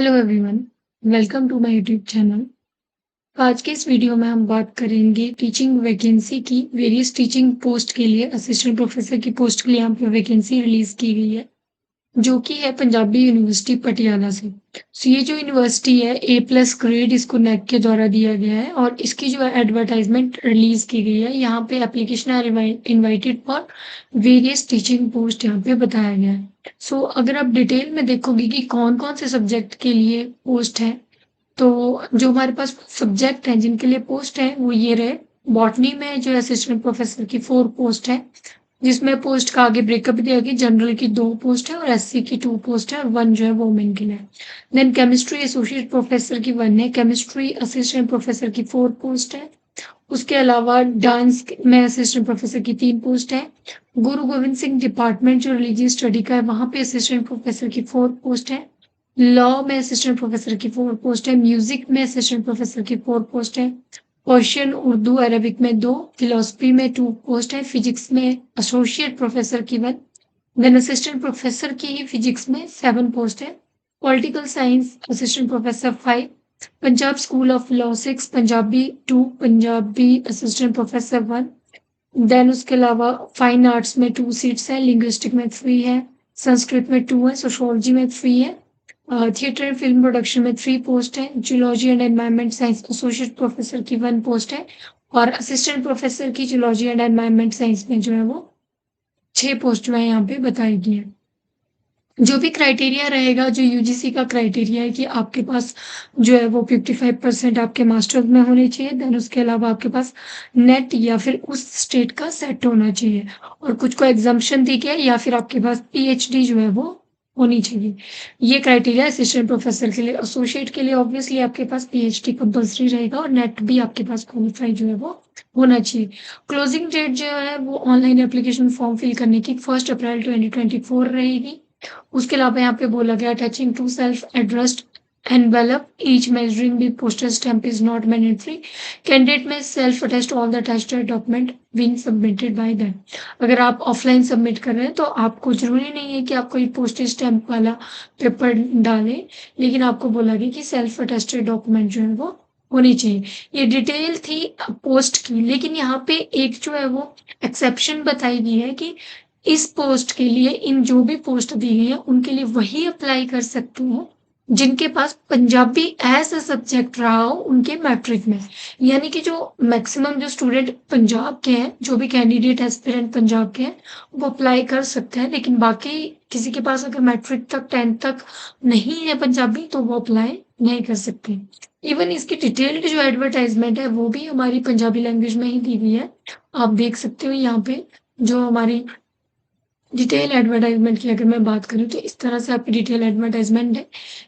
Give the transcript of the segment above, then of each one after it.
Hello everyone, welcome to my YouTube channel. आज के इस वीडियो में हम बात करेंगे टीचिंग वैकेंसी की। वेरियस टीचिंग पोस्ट के लिए, असिस्टेंट प्रोफेसर की पोस्ट के लिए यहाँ पे वैकेंसी रिलीज की गई है, जो कि है पंजाबी यूनिवर्सिटी पटियाला से। सो ये जो यूनिवर्सिटी है, A+ ग्रेड इसको नेक के द्वारा दिया गया है और इसकी जो है एडवर्टाइजमेंट रिलीज की गई है। यहाँ पे application are invited for various teaching post यहाँ पे बताया गया है। सो अगर आप डिटेल में देखोगे कि कौन कौन से सब्जेक्ट के लिए पोस्ट है, तो जो हमारे पास सब्जेक्ट हैं जिनके लिए पोस्ट है वो ये रहे। बॉटनी में जो असिस्टेंट प्रोफेसर की 4 पोस्ट है, जिसमें पोस्ट का आगे ब्रेकअप दिया गया। जनरल की 2 पोस्ट है और SC की 2 पोस्ट है और 1 जो है वो वुमेन के लिए है। देन केमिस्ट्री एसोसिएट प्रोफेसर की 1 है, केमिस्ट्री असिस्टेंट प्रोफेसर की 4 पोस्ट है। उसके अलावा डांस में असिस्टेंट प्रोफेसर की 3 पोस्ट है। गुरु गोविंद सिंह डिपार्टमेंट जो रिलीजियस स्टडी का है, वहां पे असिस्टेंट प्रोफेसर की 4 पोस्ट है। लॉ में असिस्टेंट प्रोफेसर की 4 पोस्ट है। म्यूजिक में असिस्टेंट प्रोफेसर की 4 पोस्ट है। पर्शियन, उर्दू, अरबिक में 2, फिलोसफी में 2 पोस्ट है। फिजिक्स में एसोसिएट प्रोफेसर की 1, देन असिस्टेंट प्रोफेसर की फिजिक्स में 7 पोस्ट है। Political science assistant professor 5, Punjab school of law 6, Punjabi 2, Punjabi assistant professor 1। Then उसके अलावा फाइन आर्ट्स में 2 सीट्स हैं, लिंग्विस्टिक में 3 है, संस्कृत में 2 है, सोशियोलॉजी में 3 है। थिएटर एंड फिल्म प्रोडक्शन में 3 पोस्ट है। Zoology and environment science associate professor की 1 पोस्ट है और असिस्टेंट प्रोफेसर की जूलॉजी एंड एनवायरमेंट साइंस में जो है वो 6 पोस्ट जो है यहाँ पे बताई गई है। जो भी क्राइटेरिया रहेगा, जो यूजीसी का क्राइटेरिया है कि आपके पास जो है वो 55% आपके मास्टर्स में होने चाहिए। देन उसके अलावा आपके पास नेट या फिर उस स्टेट का सेट होना चाहिए और कुछ को एग्जाम्पशन दी गया है, या फिर आपके पास PhD जो है वो होनी चाहिए। ये क्राइटेरिया असिस्टेंट प्रोफेसर के लिए। एसोसिएट के लिए ऑब्वियसली आपके पास PhD कंपल्सरी रहेगा और नेट भी आपके पास क्वालिफाई जो है वो होना चाहिए। क्लोजिंग डेट जो है वो ऑनलाइन एप्लीकेशन फॉर्म फिल करने की 1 अप्रैल 2024 रहेगी। उसके अलावा यहाँ पे बोला गया attaching to self addressed envelope each measuring with postage stamp is not mandatory. Candidate may self attest all the attached document being submitted by them. अगर आप ऑफलाइन सबमिट कर रहे हैं तो आपको जरूरी नहीं है कि आप कोई पोस्टेज स्टैम्प वाला पेपर डालें, लेकिन आपको बोला गया कि सेल्फ अटेस्टेड डॉक्यूमेंट जो है वो होनी चाहिए। ये डिटेल थी पोस्ट की, लेकिन यहाँ पे एक जो है वो एक्सेप्शन बताई गई है कि इस पोस्ट के लिए, इन जो भी पोस्ट दी गई है उनके लिए वही अप्लाई कर सकते हैं जिनके पास पंजाबी एज अ सब्जेक्ट रहा हो उनके मैट्रिक में। यानी कि जो मैक्सिमम जो स्टूडेंट पंजाब के हैं, जो भी कैंडिडेट एस्पिरेंट पंजाब के हैं, वो अप्लाई कर सकते हैं। लेकिन बाकी किसी के पास अगर मैट्रिक तक 10th तक नहीं है पंजाबी, तो वो अप्लाई नहीं कर सकते। इवन इसकी डिटेल्ड जो एडवर्टाइजमेंट है वो भी हमारी पंजाबी लैंग्वेज में ही दी गई है। आप देख सकते हो यहाँ पे जो हमारी डिटेल एडवर्टाइजमेंट की अगर मैं बात करूँ तो इस तरह से आपकी डिटेल एडवर्टाइजमेंट है,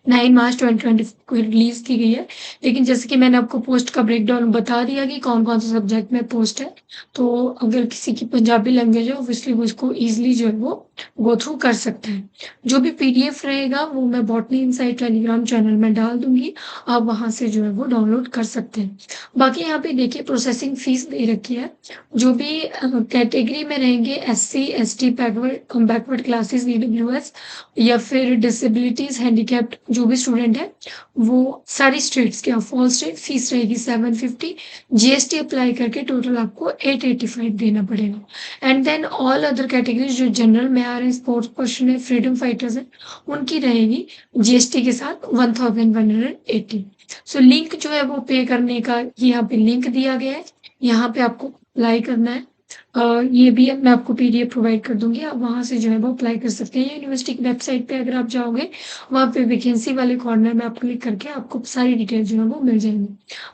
9 मार्च 2024 को रिलीज की गई है। लेकिन जैसे कि मैंने आपको पोस्ट का ब्रेकडाउन बता दिया कि कौन कौन से सब्जेक्ट में पोस्ट है, तो अगर किसी की पंजाबी लैंग्वेज है ऑब्वियसली वो इसको ईजिली जो है वो गो थ्रू कर सकते हैं। जो भी PDF रहेगा वो मैं बॉटनी इनसाइट टेलीग्राम चैनल में डाल दूंगी, आप वहां से जो है वो डाउनलोड कर सकते हैं। बाकी यहाँ पे देखिए प्रोसेसिंग फीस दे रखी है। जो भी कैटेगरी में रहेंगे, SC ST, backward classes, EWS या फिर डिसेबिलिटीज, हैंडीकैप्ड जो भी स्टूडेंट है, वो सारी स्टेट्स के ऑल स्टेट फीस रहेगी 750। GST अप्लाई करके टोटल आपको 885 देना पड़ेगा। And then all other categories जो जनरल में आ रहे हैं, स्पोर्ट्स पर्सन है, फ्रीडम फाइटर्स है, उनकी रहेगी GST के साथ 1180। सो लिंक जो है वो पे करने का यहाँ पे लिंक दिया गया है, यहाँ पे आपको अप्लाई करना है। ये भी मैं आपको PDF प्रोवाइड कर दूंगी, आप वहां से जो है वो अप्लाई कर सकते हैं। यूनिवर्सिटी की वेबसाइट पे अगर आप जाओगे, वहां पे वैकेंसी वाले कॉर्नर में आप क्लिक करके आपको सारी डिटेल जो है वो मिल जाएंगी।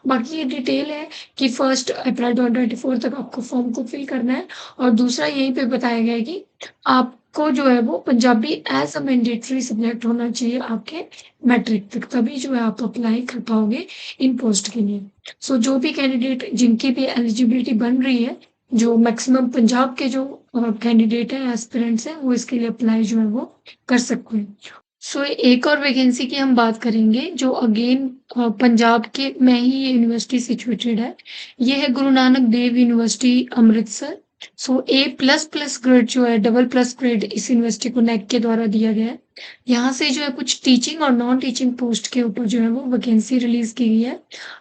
बाकी ये डिटेल है कि 1 अप्रैल 2024 तक आपको फॉर्म को फिल करना है। और दूसरा यहीं पे बताया गया है कि आपको जो है वो Punjabi as a mandatory subject होना चाहिए आपके मैट्रिक तक, तभी जो है आप अप्लाई कर पाओगे इन पोस्ट के लिए। सो जो भी कैंडिडेट जिनकी भी एलिजिबिलिटी बन रही है, जो मैक्सिमम पंजाब के जो कैंडिडेट हैं, एस्पिरेंट्स हैं, वो इसके लिए अप्लाई जो है वो कर सकते हैं। सो एक और वैकेंसी की हम बात करेंगे जो अगेन पंजाब के में ही ये यूनिवर्सिटी सिचुएटेड है। ये है Guru Nanak Dev university Amritsar. So A++ grade जो है, डबल प्लस ग्रेड इस यूनिवर्सिटी को नेक के द्वारा दिया गया है। यहाँ से जो है कुछ टीचिंग और नॉन टीचिंग पोस्ट के ऊपर जो है वो वैकेंसी रिलीज़ की गई है।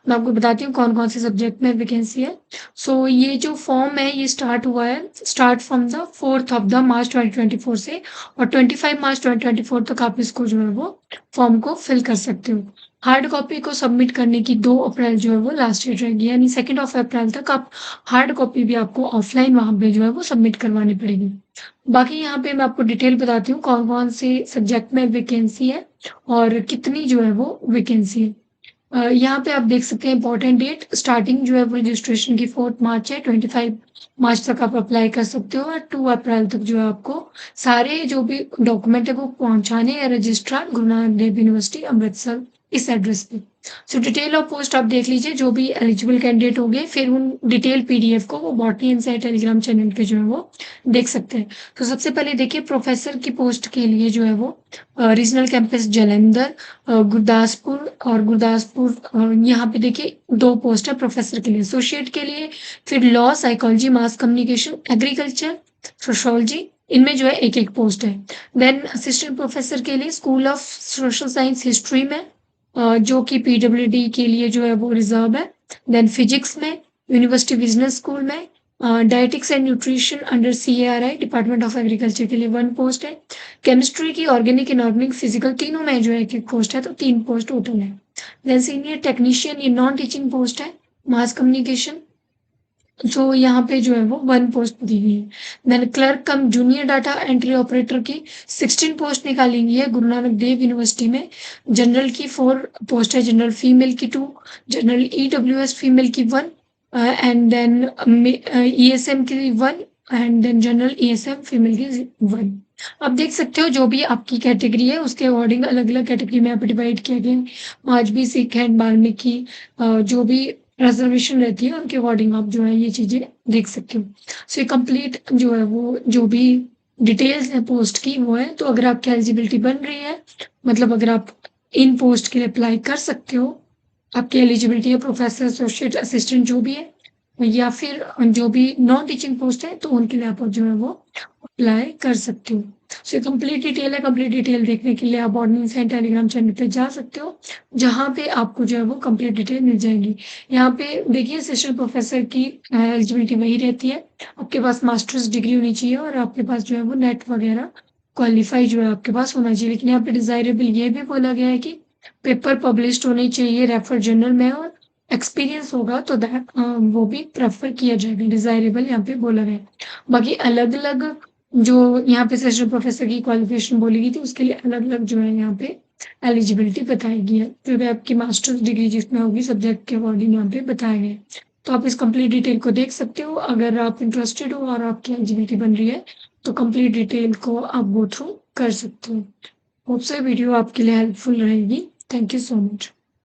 मैं आपको बताती हूँ कौन-कौन से सब्जेक्ट में वैकेंसी है। सो ये जो फॉर्म है ये स्टार्ट हुआ है start from the 4th of the March 2024 से और 25 मार्च 2024 तक आप इसको जो है वो फॉर्म को फिल कर सकते हो। हार्ड कॉपी को सबमिट करने की 2 अप्रैल जो है वो लास्ट डेट रहेगी यानी 2nd ऑफ अप्रैल तक आप हार्ड कॉपी भी आपको ऑफलाइन वहाँ पे जो है वो सबमिट करवानी पड़ेगी। बाकी यहाँ पे मैं आपको डिटेल बताती हूँ कौन-कौन से सब्जेक्ट में वैकेंसी है और कितनी जो है वो वैकेंसी है। यहाँ पे आप देख सकते हैं इम्पोर्टेंट डेट स्टार्टिंग जो है वो रजिस्ट्रेशन की 4th मार्च है, 25 मार्च तक आप अप्लाई कर सकते हो और 2 अप्रैल तक जो है आपको सारे जो भी डॉक्यूमेंट है वो पहुँचाने हैं रजिस्ट्रार गुरु नानक देव यूनिवर्सिटी अमृतसर इस एड्रेस पे। सो डिटेल ऑफ पोस्ट आप देख लीजिए जो भी एलिजिबल कैंडिडेट होंगे फिर उन डिटेल पीडीएफ को वो बॉटनी इनसाइट टेलीग्राम चैनल पे जो है वो देख सकते हैं। तो सबसे पहले देखिए प्रोफेसर की पोस्ट के लिए जो है वो रीजनल कैंपस जालंधर गुरदासपुर और गुरदासपुर यहाँ पे देखिए 2 पोस्ट है प्रोफेसर के लिए, एसोसिएट के लिए फिर law, psychology, mass communication, agriculture, sociology इनमें जो है एक-एक पोस्ट है। देन असिस्टेंट प्रोफेसर के लिए school of social science history में जो कि पीडब्ल्यूडी के लिए जो है वो रिजर्व है। देन फिजिक्स में यूनिवर्सिटी बिजनेस स्कूल में dietetics and nutrition under CARI department of agriculture के लिए 1 पोस्ट है। केमिस्ट्री की ऑर्गेनिक, इनऑर्गेनिक, फिजिकल तीनों में जो है एक-एक पोस्ट है तो 3 पोस्ट टोटल है। देन सीनियर टेक्नीशियन ये नॉन टीचिंग पोस्ट है। मास कम्युनिकेशन जो यहाँ पे जो है वो 1 पोस्ट दी गई है। Then clerk cum junior data entry operator की 16 पोस्ट निकाली गई है गुरु नानक देव यूनिवर्सिटी में। जनरल की 4 पोस्ट है, जनरल फीमेल की 2, जनरल ईडब्ल्यूएस फीमेल की 1 एंड देन ईएसएम की 1 and then general ESM female की 1। आप देख सकते हो जो भी आपकी कैटेगरी है उसके अकॉर्डिंग अलग-अलग कैटेगरी में यहाँ पे डिवाइड किया गया है। माजबी, सिख एंड वाल्मीकि जो भी रिजर्वेशन रहती है उनके अकॉर्डिंग आप जो है ये चीज़ें देख सकते हो। सो ये कंप्लीट जो है वो जो भी डिटेल्स है पोस्ट की वो है, तो अगर आपकी एलिजिबिलिटी बन रही है मतलब अगर आप इन पोस्ट के लिए अप्लाई कर सकते हो, आपकी एलिजिबिलिटी है प्रोफेसर, एसोसिएट, असिस्टेंट जो भी है या फिर जो भी नॉन टीचिंग पोस्ट है तो उनके लिए आप जो है वो अप्लाई कर सकते हो। सो ये कंप्लीट डिटेल है, कंप्लीट डिटेल देखने के लिए आप बॉटनी साइंस टेलीग्राम चैनल पे जा सकते हो, जहाँ पे आपको जो है वो कंप्लीट डिटेल मिल जाएगी। यहाँ पे देखिए असिस्टेंट प्रोफेसर की एलिजिबिलिटी वही रहती है, आपके पास मास्टर्स डिग्री होनी चाहिए और आपके पास जो है वो नेट वगैरह क्वालीफाई जो है आपके पास होना चाहिए। लेकिन यहाँ पे डिज़ायरेबल ये भी बोला गया है कि पेपर पब्लिश्ड होने चाहिए रेफर जर्नल में और एक्सपीरियंस होगा तो दैट वो भी प्रेफर किया जाएगा, डिज़ायरेबल यहाँ पे बोला गया है। बाकी अलग-अलग जो यहाँ पे असिस्टेंट प्रोफेसर की क्वालिफिकेशन बोली गई थी उसके लिए अलग-अलग जो है यहाँ पे एलिजिबिलिटी बताई गई है, जो भी आपकी मास्टर्स डिग्री जिसमें होगी सब्जेक्ट के अकॉर्डिंग यहाँ पे बताया गया है। तो आप इस कंप्लीट डिटेल को देख सकते हो, अगर आप इंटरेस्टेड हो और आपकी एलिजिबिलिटी बन रही है, तो कंप्लीट डिटेल को आप गो थ्रू कर सकते हो। होप सो ये वीडियो आपके लिए हेल्पफुल रहेगी। Thank you so much.